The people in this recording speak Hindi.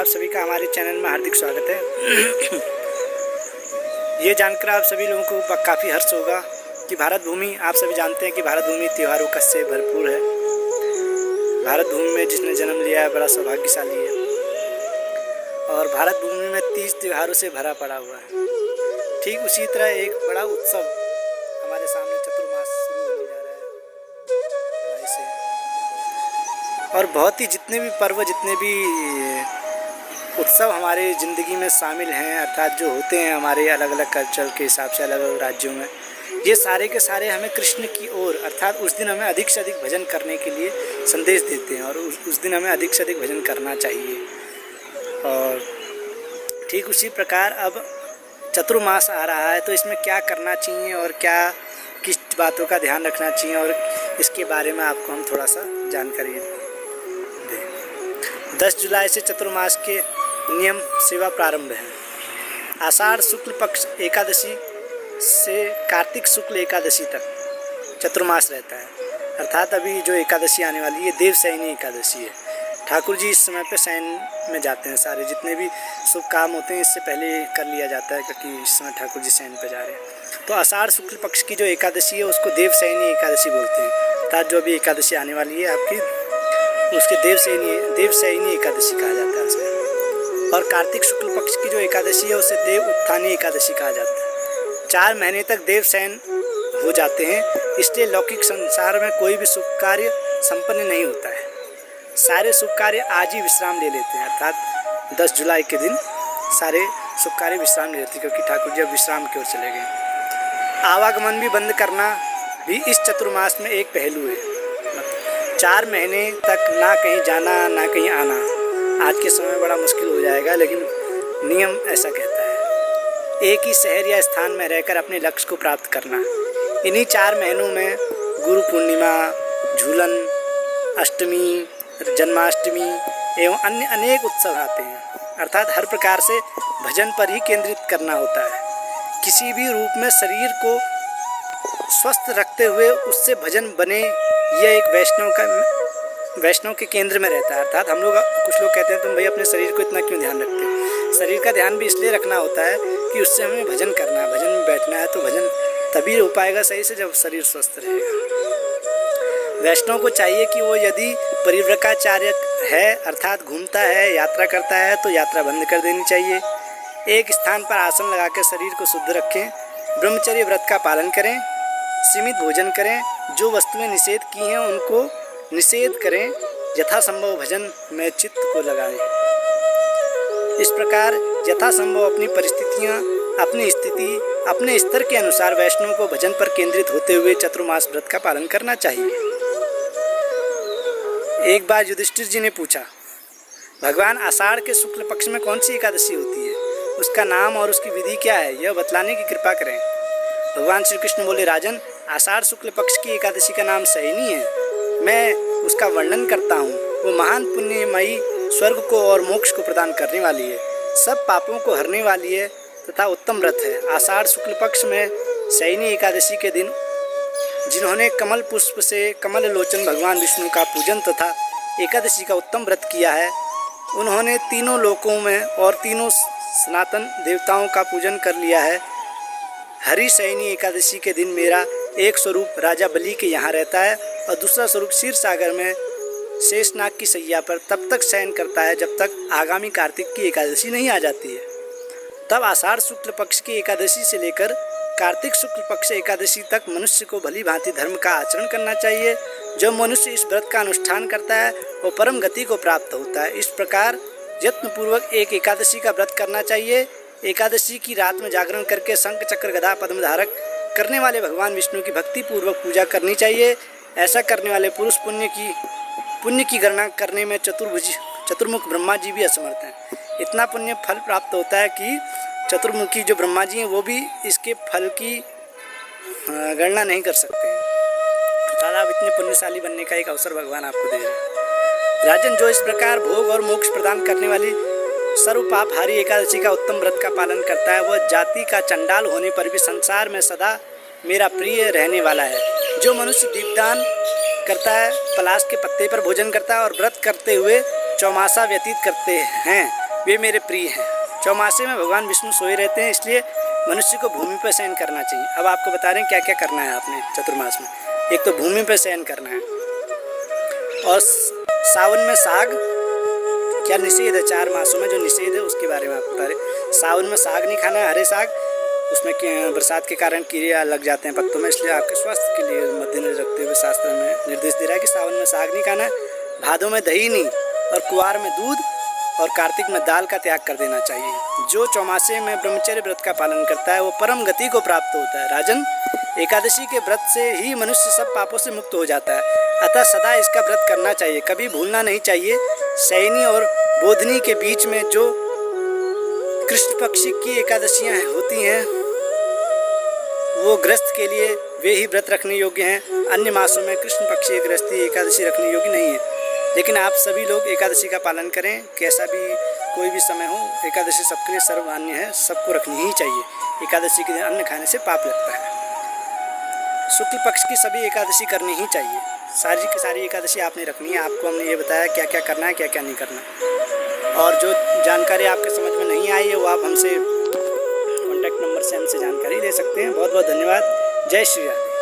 आप सभी का हमारे चैनल में हार्दिक स्वागत है। ये जानकर आप सभी लोगों को काफ़ी हर्ष होगा कि भारत भूमि, आप सभी जानते हैं कि भारत भूमि त्योहारों का से भरपूर है। भारत भूमि में जिसने जन्म लिया है बड़ा सौभाग्यशाली है और भारत भूमि में 30 त्योहारों से भरा पड़ा हुआ है। ठीक उसी तरह एक बड़ा उत्सव हमारे सामने चतुर्मास शुरू होने जा रहा है इसे। और बहुत ही जितने भी पर्व, जितने भी उत्सव हमारे ज़िंदगी में शामिल हैं, अर्थात जो होते हैं हमारे अलग अलग कल्चर के हिसाब से अलग अलग राज्यों में, ये सारे के सारे हमें कृष्ण की ओर, अर्थात उस दिन हमें अधिक से अधिक भजन करने के लिए संदेश देते हैं और उस दिन हमें अधिक से अधिक भजन करना चाहिए। और ठीक उसी प्रकार अब चतुर्मास आ रहा है तो इसमें क्या करना चाहिए और क्या किस बातों का ध्यान रखना चाहिए और इसके बारे में आपको हम थोड़ा सा जानकारी दें। 10 जुलाई से चतुर्मास के नियम सेवा प्रारंभ है। आषाढ़ शुक्ल पक्ष एकादशी से कार्तिक शुक्ल एकादशी तक चतुर्मास रहता है। अर्थात अभी जो एकादशी आने वाली है देवशयनी एकादशी है। ठाकुर जी इस समय पे शयन में जाते हैं। सारे जितने भी शुभ काम होते हैं इससे पहले कर लिया जाता है क्योंकि इस समय ठाकुर जी शयन पे जा रहे हैं। तो आषाढ़ शुक्ल पक्ष की जो एकादशी है उसको देवशयनी एकादशी बोलते हैं। अर्थात जो अभी एकादशी आने वाली है आपकी, उसके देवशयनी एकादशी कहा जाता है उसे। और कार्तिक शुक्ल पक्ष की जो एकादशी है उसे देव उत्थानी एकादशी कहा जाता है। 4 महीने तक देव शयन हो जाते हैं, इसलिए लौकिक संसार में कोई भी शुभ कार्य संपन्न नहीं होता है। सारे शुभ कार्य आज ही विश्राम ले लेते हैं। अर्थात 10 जुलाई के दिन सारे शुभ कार्य विश्राम ले लेते हैं क्योंकि ठाकुर जी अब विश्राम की ओर चले गए। आवागमन भी बंद करना भी इस चतुर्मास में एक पहलू है। 4 महीने तक ना कहीं जाना ना कहीं आना आज के समय में बड़ा मुश्किल हो जाएगा, लेकिन नियम ऐसा कहता है। एक ही शहर या स्थान में रहकर अपने लक्ष्य को प्राप्त करना। इन्हीं 4 महीनों में गुरु पूर्णिमा, झूलन, अष्टमी, जन्माष्टमी एवं अन्य अनेक उत्सव आते हैं। अर्थात हर प्रकार से भजन पर ही केंद्रित करना होता है। किसी भी रूप में शरीर को स्वस्थ रखते हुए उससे भजन बने, यह एक वैष्णव के केंद्र में रहता है। अर्थात हम लोग, कुछ लोग कहते हैं तुम भाई अपने शरीर को इतना क्यों ध्यान रखते हो। शरीर का ध्यान भी इसलिए रखना होता है कि उससे हमें भजन करना है, भजन में बैठना है। तो भजन तभी हो पाएगा सही से जब शरीर स्वस्थ रहेगा। वैष्णव को चाहिए कि वो यदि परिव्रकाचार्य है, अर्थात घूमता है, यात्रा करता है, तो यात्रा बंद कर देनी चाहिए। एक स्थान पर आसन लगाकर शरीर को शुद्ध रखें। ब्रह्मचर्य व्रत का पालन करें। सीमित भोजन करें। जो वस्तुएं निषेध की हैं उनको निषेध करें। यथासंभव भजन में चित्त को लगाएं। इस प्रकार यथासंभव अपनी परिस्थितियां, अपनी स्थिति, अपने स्तर के अनुसार वैष्णव को भजन पर केंद्रित होते हुए चतुर्मास व्रत का पालन करना चाहिए। एक बार युधिष्ठिर जी ने पूछा, भगवान आषाढ़ के शुक्ल पक्ष में कौन सी एकादशी होती है, उसका नाम और उसकी विधि क्या है, यह बतलाने की कृपा करें। भगवान श्री कृष्ण बोले, राजन, आषाढ़ शुक्ल पक्ष की एकादशी का नाम शयनी है। मैं उसका वर्णन करता हूँ। वो महान पुण्यमयी, स्वर्ग को और मोक्ष को प्रदान करने वाली है, सब पापों को हरने वाली है तथा उत्तम व्रत है। आषाढ़ शुक्ल पक्ष में शयनी एकादशी के दिन जिन्होंने कमल पुष्प से कमल लोचन भगवान विष्णु का पूजन तथा एकादशी का उत्तम व्रत किया है, उन्होंने तीनों लोकों में और तीनों सनातन देवताओं का पूजन कर लिया है। हरि शयनी एकादशी के दिन मेरा एक स्वरूप राजा बलि के यहाँ रहता है और दूसरा स्वरूप क्षीर सागर में शेषनाग की सैया पर तब तक शयन करता है जब तक आगामी कार्तिक की एकादशी नहीं आ जाती है। तब आषाढ़ शुक्ल पक्ष की एकादशी से लेकर कार्तिक शुक्ल पक्ष एकादशी तक मनुष्य को भली भांति धर्म का आचरण करना चाहिए। जो मनुष्य इस व्रत का अनुष्ठान करता है वो परम गति को प्राप्त होता है। इस प्रकार यत्नपूर्वक एक एकादशी का व्रत करना चाहिए। एकादशी की रात में जागरण करके शंख चक्र गदा पद्म धारक करने वाले भगवान विष्णु की भक्ति पूर्वक पूजा करनी चाहिए। ऐसा करने वाले पुरुष पुण्य की गणना करने में चतुर्मुख ब्रह्मा जी भी असमर्थ हैं। इतना पुण्य फल प्राप्त होता है कि चतुर्मुखी जो ब्रह्मा जी हैं वो भी इसके फल की गणना नहीं कर सकते हैं। तो आप इतने पुण्यशाली बनने का एक अवसर भगवान आपको दे रहे हैं। राजन, जो इस प्रकार भोग और मोक्ष प्रदान करने वाली सर्वपापहारी एकादशी का उत्तम व्रत का पालन करता है, वह जाति का चंडाल होने पर भी संसार में सदा मेरा प्रिय रहने वाला है। जो मनुष्य दीपदान करता है, पलाश के पत्ते पर भोजन करता है और व्रत करते हुए चौमासा व्यतीत करते हैं, वे मेरे प्रिय हैं। चौमासे में भगवान विष्णु सोए रहते हैं, इसलिए मनुष्य को भूमि पर शयन करना चाहिए। अब आपको बता रहे हैं क्या क्या करना है आपने चतुर्मास में। एक तो भूमि पर शयन करना है, और सावन में साग क्या निषेध है, 4 मासों में जो निषेध है उसके बारे में आपको बता रहे। सावन में साग नहीं खाना है, हरे साग, उसमें बरसात के कारण कीड़े लग जाते हैं पत्तों में, इसलिए आपके स्वास्थ्य के लिए मद्देनजर रखते हुए शास्त्र में निर्देश दे रहा है कि सावन में साग नहीं खाना है, भादों में दही नहीं, और कुवार में दूध, और कार्तिक में दाल का त्याग कर देना चाहिए। जो चौमासे में ब्रह्मचर्य व्रत का पालन करता है वो परम गति को प्राप्त होता है। राजन, एकादशी के व्रत से ही मनुष्य सब पापों से मुक्त हो जाता है, अतः सदा इसका व्रत करना चाहिए, कभी भूलना नहीं चाहिए। शयनी और बोधनी के बीच में जो कृष्ण पक्ष की एकादशियाँ होती हैं वो गृहस्थ के लिए वे ही व्रत रखने योग्य हैं। अन्य मासों में कृष्ण पक्षी गृहस्थी एकादशी रखने योग्य नहीं है। लेकिन आप सभी लोग एकादशी का पालन करें, कैसा भी कोई भी समय हो, एकादशी सबके लिए सर्वमान्य है, सबको रखनी ही चाहिए। एकादशी के दिन अन्न खाने से पाप लगता है। शुक्ल पक्ष की सभी एकादशी करनी ही चाहिए। सारी की सारी एकादशी आपने रखनी है। आपको हमने ये बताया क्या क्या करना है, क्या क्या नहीं करना। और जो जानकारी आपके समझ में नहीं आई है वो आप हमसे कॉन्टैक्ट नंबर से हमसे जानकारी ले सकते हैं। बहुत बहुत धन्यवाद। जय श्री राम।